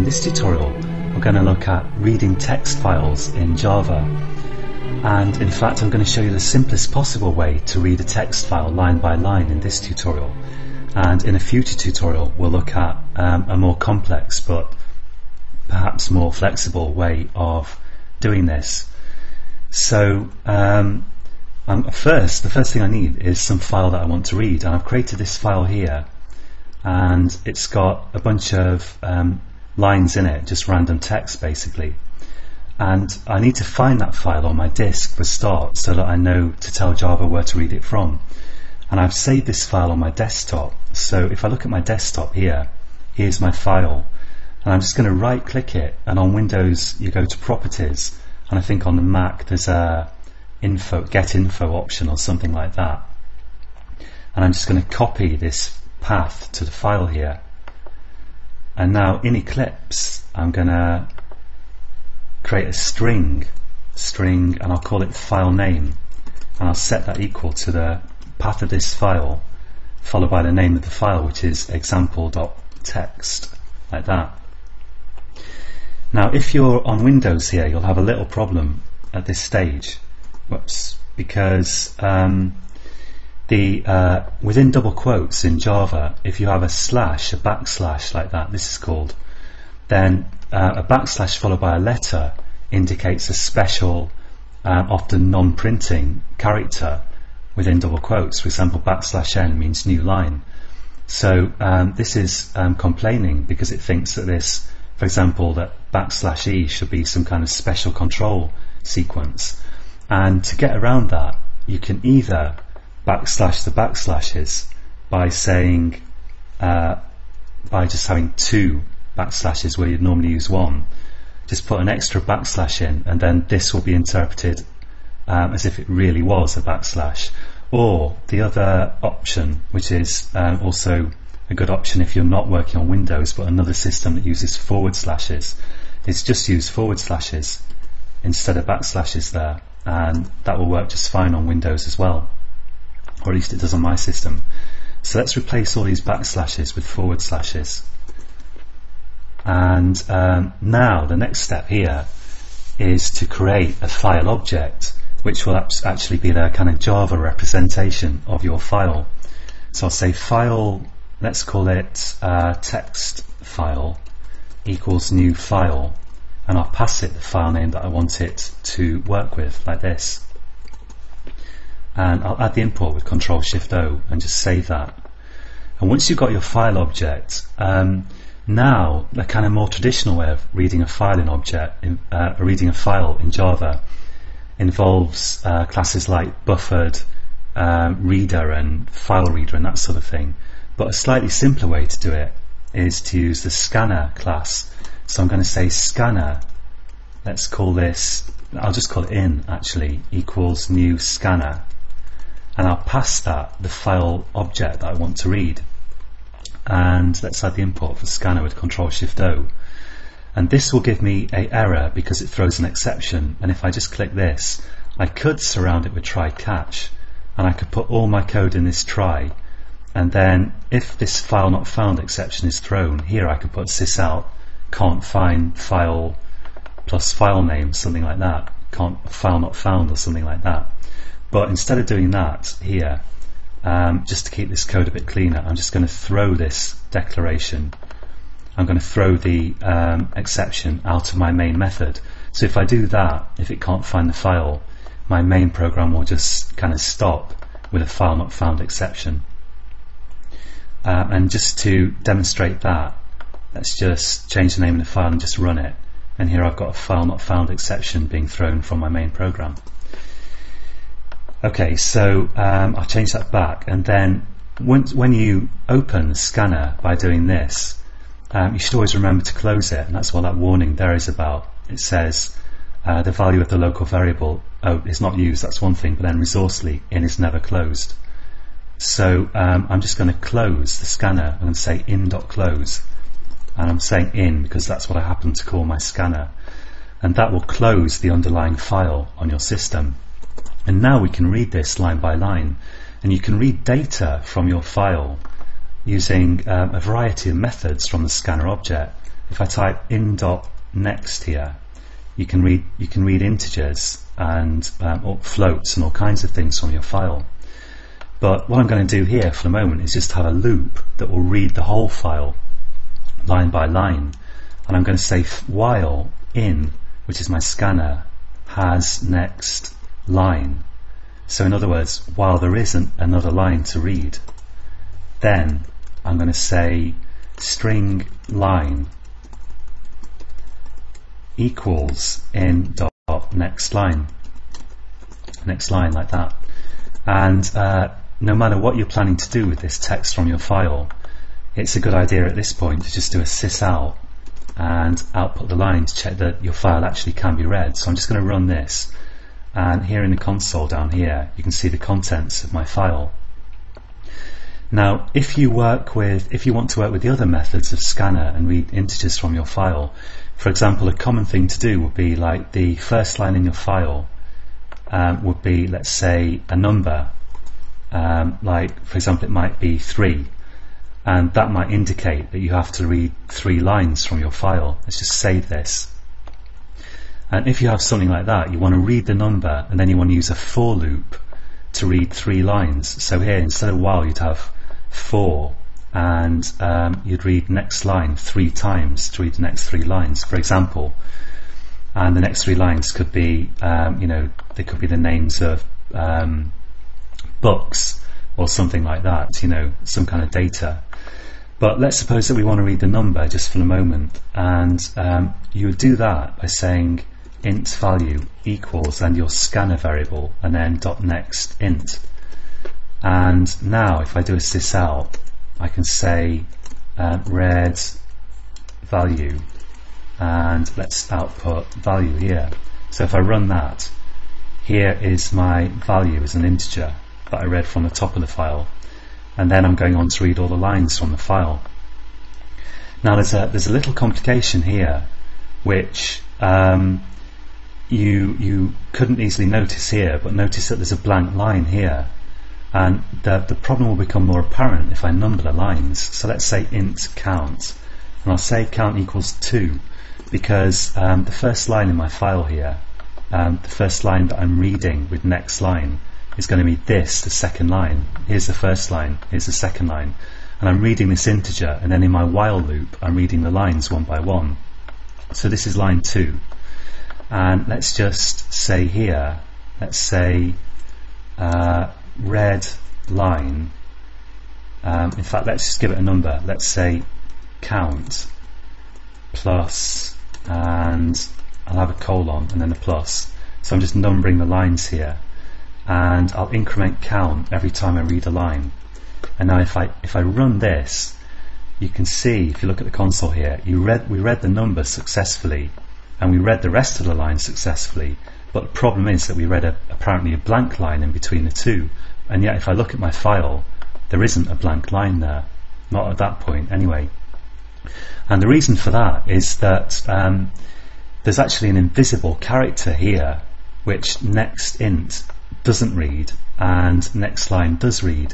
this tutorial we're going to look at reading text files in Java, and in fact I'm going to show you the simplest possible way to read a text file line by line in this tutorial, and in a future tutorial we'll look at a more complex but perhaps more flexible way of doing this. So the first thing I need is some file that I want to read, and I've created this file here, and it's got a bunch of lines in it, just random text basically, and I need to find that file on my disk for start so that I know to tell Java where to read it from. And I've saved this file on my desktop, so if I look at my desktop here, here's my file, and I'm just going to right click it, and on Windows you go to Properties, and I think on the Mac there's a Get Info option or something like that, and I'm just going to copy this path to the file here. And now in Eclipse I'm going to create a string, and I'll call it file name, and I'll set that equal to the path of this file followed by the name of the file, which is example.txt, like that. Now if you're on Windows here, you'll have a little problem at this stage. Whoops, because within double quotes in Java, if you have a slash, a backslash like that, this is called, then a backslash followed by a letter indicates a special, often non-printing character within double quotes. For example, \n means new line. So this is complaining because it thinks that this, for example, that \e should be some kind of special control sequence. And to get around that, you can either backslash the backslashes by saying, by just having two backslashes where you'd normally use one, just put an extra backslash in, and then this will be interpreted as if it really was a backslash. Or the other option, which is also a good option if you're not working on Windows but another system that uses forward slashes, is just use forward slashes instead of backslashes there, and that will work just fine on Windows as well, or at least it does on my system. So let's replace all these backslashes with forward slashes. And now the next step here is to create a file object, which will actually be the kind of Java representation of your file. So I'll say file, let's call it text file equals new file, and I'll pass it the file name that I want it to work with, like this. And I'll add the import with Control-Shift-O and just save that. And once you've got your file object, now the kind of more traditional way of reading a file reading a file in Java involves classes like buffered, reader and file reader and that sort of thing. But a slightly simpler way to do it is to use the scanner class. So I'm going to say scanner, let's call this, I'll just call it in actually, equals new scanner, and I'll pass that the file object that I want to read. And let's add the import for scanner with Control-Shift-O, and this will give me an error because it throws an exception. And if I just click this, I could surround it with try catch, and I could put all my code in this try, and then if this file not found exception is thrown, here I could put sysout can't find file plus file name, something like that, can't file not found or something like that. But instead of doing that here, just to keep this code a bit cleaner, I'm just going to throw this declaration, I'm going to throw the exception out of my main method. So if I do that, if it can't find the file, my main program will just kind of stop with a file not found exception. And just to demonstrate that, let's just change the name of the file and just run it, and here I've got a file not found exception being thrown from my main program. Okay, so I'll change that back, and then when you open the scanner by doing this, you should always remember to close it, and that's what that warning there is about. It says the value of the local variable is not used, that's one thing, but then resourcely in is never closed. So I'm just going to close the scanner. I'm going to say in.close, and I'm saying in because that's what I happen to call my scanner, and that will close the underlying file on your system. And now we can read this line by line, and you can read data from your file using a variety of methods from the scanner object. if I type in.next here, you can read integers and or floats and all kinds of things from your file. But what I'm going to do here for the moment is just have a loop that will read the whole file line by line, and I'm going to say while in, which is my scanner, has next line. So in other words, while there isn't another line to read, then I'm going to say string line equals in dot next line like that. And no matter what you're planning to do with this text from your file, it's a good idea at this point to just do a sysout and output the line to check that your file actually can be read. So I'm just going to run this, and here in the console down here you can see the contents of my file. Now if you want to work with the other methods of scanner and read integers from your file, for example, a common thing to do would be like the first line in your file would be, let's say, a number, like for example it might be 3, and that might indicate that you have to read 3 lines from your file. Let's just save this. And if you have something like that, you want to read the number and then you want to use a for loop to read 3 lines. So here, instead of while, you'd have for, and you'd read next line 3 times to read the next 3 lines, for example. And the next 3 lines could be, they could be the names of books or something like that, some kind of data. But let's suppose that we want to read the number just for the moment, and you would do that by saying int value equals and your scanner variable and then dot next int. And now if I do a sysout, I can say read value, and let's output value here. So if I run that, here is my value as an integer that I read from the top of the file, and then I'm going on to read all the lines from the file. Now there's a little complication here which you couldn't easily notice here, but notice that there's a blank line here, and the problem will become more apparent if I number the lines. So let's say int count, and I'll say count equals 2 because the first line in my file here, the first line that I'm reading with next line, is going to be this, the second line. Here's the first line, here's the second line, and I'm reading this integer, and then in my while loop I'm reading the lines one by one. So this is line 2, and let's just say here, let's say read line, in fact let's just give it a number, let's say count plus, and I'll have a colon and then a plus. So I'm just numbering the lines here, and I'll increment count every time I read a line. And now if I run this, you can see, if you look at the console here, we read the number successfully, and we read the rest of the line successfully, but the problem is that we read apparently a blank line in between the two, and yet if I look at my file, there isn't a blank line there, not at that point anyway. And the reason for that is that there's actually an invisible character here which next int doesn't read and next line does read,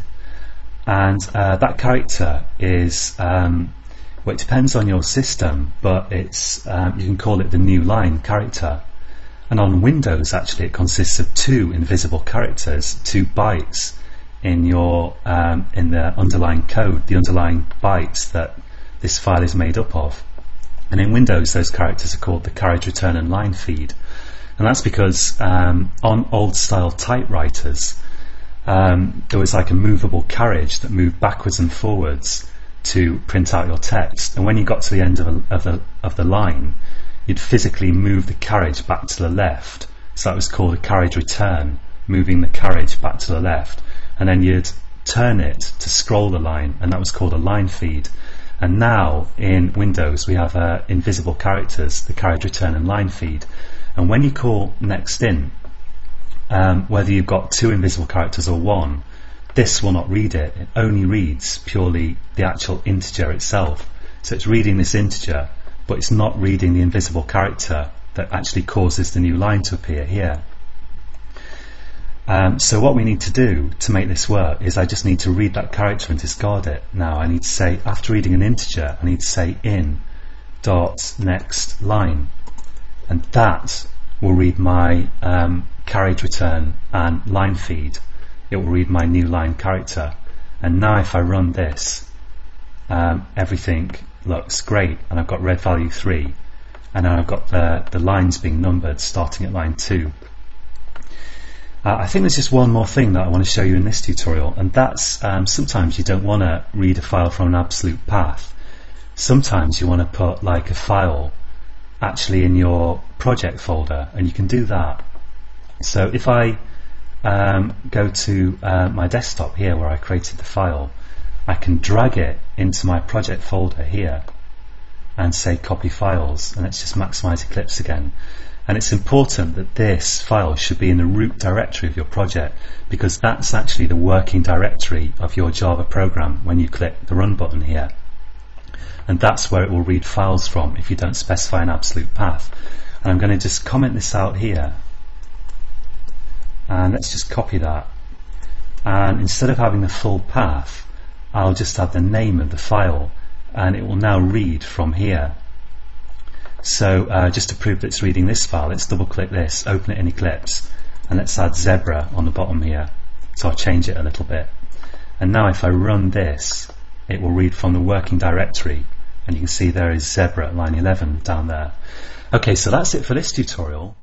and that character is well, it depends on your system, but it's you can call it the new line character. And on Windows actually it consists of 2 invisible characters, 2 bytes in your in the underlying code, the underlying bytes that this file is made up of. And in Windows those characters are called the carriage return and line feed. And that's because on old style typewriters there was like a movable carriage that moved backwards and forwards to print out your text, and when you got to the end of the line, you'd physically move the carriage back to the left, so that was called a carriage return, moving the carriage back to the left, and then you'd turn it to scroll the line, and that was called a line feed. And now in Windows we have invisible characters, the carriage return and line feed, and when you call next in, whether you've got 2 invisible characters or 1, this will not read it. It only reads purely the actual integer itself. So it's reading this integer, but it's not reading the invisible character that actually causes the new line to appear here. So what we need to do to make this work is I just need to read that character and discard it. Now I need to say, after reading an integer, I need to say in dot next line, and that will read my carriage return and line feed. It will read my new line character. And now if I run this, everything looks great, and I've got red value 3, and now I've got the lines being numbered starting at line 2. I think there's just one more thing that I want to show you in this tutorial, and that's sometimes you don't want to read a file from an absolute path. Sometimes you want to put like a file actually in your project folder, and you can do that. So if I go to my desktop here where I created the file, I can drag it into my project folder here and say copy files, and let's just maximize Eclipse again. And it's important that this file should be in the root directory of your project, because that's actually the working directory of your Java program when you click the run button here. And that's where it will read files from if you don't specify an absolute path. And I'm going to just comment this out here, and let's just copy that, and instead of having the full path, I'll just have the name of the file, and it will now read from here. So just to prove that it's reading this file, let's double click this, open it in Eclipse, and let's add zebra on the bottom here. So I'll change it a little bit, and now if I run this, it will read from the working directory, and you can see there is zebra at line 11 down there. Okay, so that's it for this tutorial.